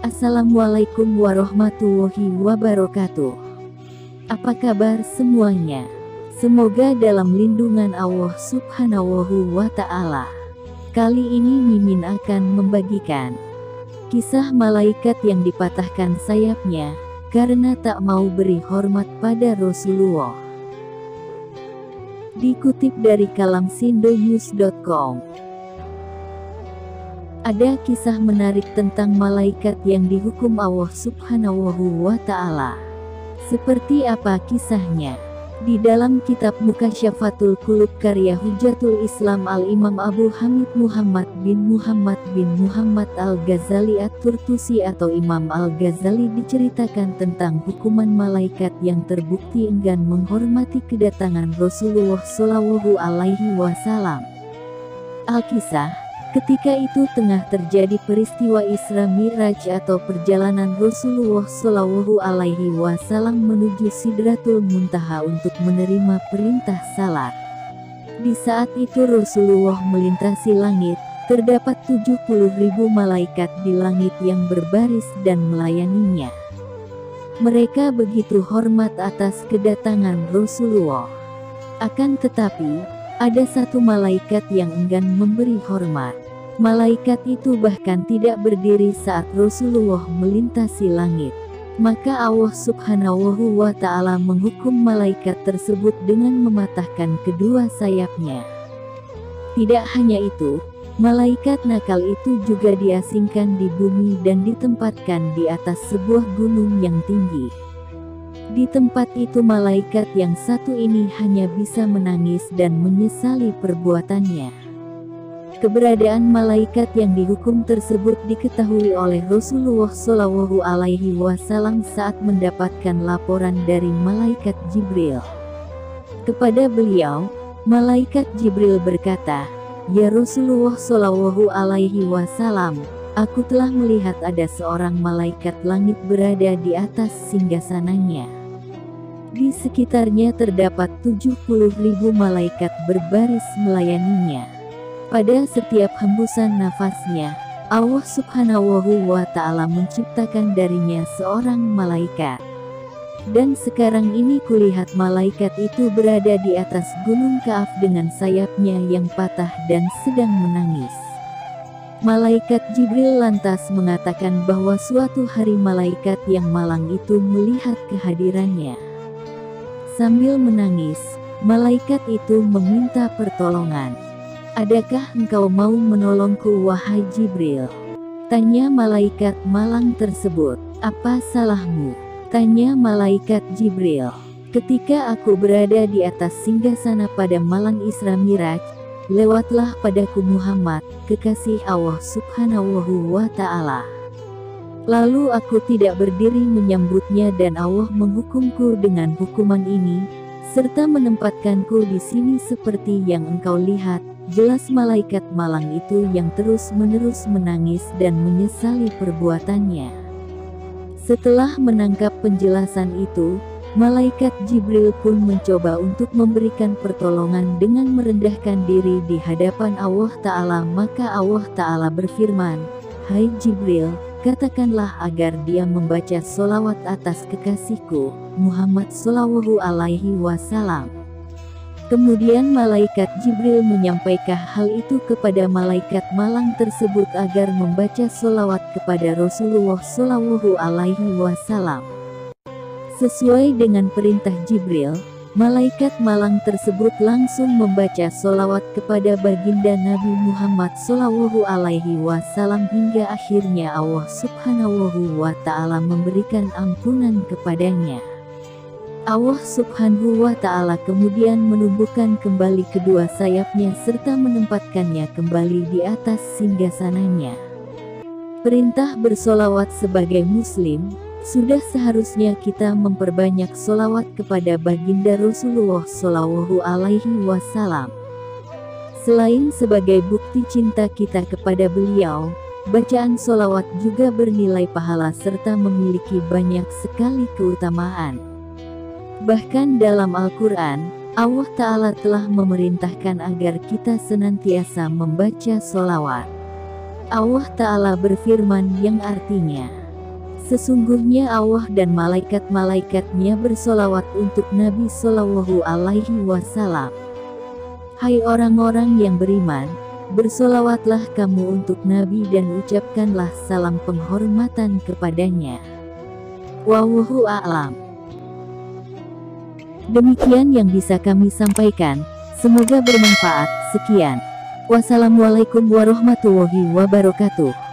Assalamualaikum warahmatullahi wabarakatuh. Apa kabar semuanya? Semoga dalam lindungan Allah Subhanahu wa Ta'ala. Kali ini Mimin akan membagikan kisah malaikat yang dipatahkan sayapnya karena tak mau beri hormat pada Rasulullah. Dikutip dari kalamsindonews.com. Ada kisah menarik tentang malaikat yang dihukum Allah Subhanahu wa Ta'ala. Seperti apa kisahnya? Di dalam kitab Mukasyafatul Qulub karya Hujatul Islam Al-Imam Abu Hamid Muhammad bin Muhammad Al-Ghazali At-Turtusi atau Imam Al-Ghazali diceritakan tentang hukuman malaikat yang terbukti enggan menghormati kedatangan Rasulullah Shallallahu Alaihi Wasallam. Al-Kisah. Ketika itu tengah terjadi peristiwa Isra Mi'raj atau perjalanan Rasulullah Shallallahu Alaihi Wasallam menuju Sidratul Muntaha untuk menerima perintah salat. Di saat itu Rasulullah melintasi langit, terdapat 70.000 malaikat di langit yang berbaris dan melayaninya. Mereka begitu hormat atas kedatangan Rasulullah. Akan tetapi, ada satu malaikat yang enggan memberi hormat. Malaikat itu bahkan tidak berdiri saat Rasulullah melintasi langit. Maka Allah Subhanahu wa Ta'ala menghukum malaikat tersebut dengan mematahkan kedua sayapnya. Tidak hanya itu, malaikat nakal itu juga diasingkan di bumi dan ditempatkan di atas sebuah gunung yang tinggi. Di tempat itu malaikat yang satu ini hanya bisa menangis dan menyesali perbuatannya. Keberadaan malaikat yang dihukum tersebut diketahui oleh Rasulullah Shallallahu Alaihi Wasallam saat mendapatkan laporan dari malaikat Jibril. Kepada beliau, malaikat Jibril berkata, "Ya Rasulullah Shallallahu Alaihi Wasallam, aku telah melihat ada seorang malaikat langit berada di atas singgasananya. Di sekitarnya terdapat 70.000 malaikat berbaris melayaninya. Pada setiap hembusan nafasnya, Allah Subhanahu wa Ta'ala menciptakan darinya seorang malaikat. Dan sekarang ini kulihat malaikat itu berada di atas gunung Ka'af dengan sayapnya yang patah dan sedang menangis." Malaikat Jibril lantas mengatakan bahwa suatu hari malaikat yang malang itu melihat kehadirannya. Sambil menangis, malaikat itu meminta pertolongan. "Adakah engkau mau menolongku wahai Jibril?" tanya malaikat malang tersebut. "Apa salahmu?" tanya malaikat Jibril. "Ketika aku berada di atas singgasana pada malam Isra Mi'raj, lewatlah padaku Muhammad, kekasih Allah Subhanahu wa Ta'ala. Lalu aku tidak berdiri menyambutnya dan Allah menghukumku dengan hukuman ini, serta menempatkanku di sini seperti yang engkau lihat." Jelas malaikat malang itu yang terus-menerus menangis dan menyesali perbuatannya. Setelah menangkap penjelasan itu, malaikat Jibril pun mencoba untuk memberikan pertolongan dengan merendahkan diri di hadapan Allah Ta'ala. Maka Allah Ta'ala berfirman, "Hai Jibril, katakanlah agar dia membaca sholawat atas kekasihku, Muhammad Shallallahu Alaihi Wasallam." Kemudian malaikat Jibril menyampaikan hal itu kepada malaikat malang tersebut agar membaca sholawat kepada Rasulullah Shallallahu Alaihi Wasallam. Sesuai dengan perintah Jibril, malaikat malang tersebut langsung membaca sholawat kepada baginda Nabi Muhammad Shallallahu Alaihi Wasallam hingga akhirnya Allah Subhanahu wa Ta'ala memberikan ampunan kepadanya. Allah Subhanahu wa Ta'ala kemudian menumbuhkan kembali kedua sayapnya serta menempatkannya kembali di atas singgasananya. Perintah bersolawat sebagai muslim, sudah seharusnya kita memperbanyak solawat kepada baginda Rasulullah Shallallahu Alaihi Wasallam. Selain sebagai bukti cinta kita kepada beliau, bacaan solawat juga bernilai pahala serta memiliki banyak sekali keutamaan. Bahkan dalam Al-Quran, Allah Ta'ala telah memerintahkan agar kita senantiasa membaca solawat. Allah Ta'ala berfirman yang artinya, Sesungguhnya Allah dan malaikat-malaikatnya bersolawat untuk Nabi Shallallahu Alaihi Wasallam. Hai orang-orang yang beriman, bersolawatlah kamu untuk Nabi dan ucapkanlah salam penghormatan kepadanya. Wallahu a'lam. Demikian yang bisa kami sampaikan, semoga bermanfaat. Sekian. Wassalamualaikum warahmatullahi wabarakatuh.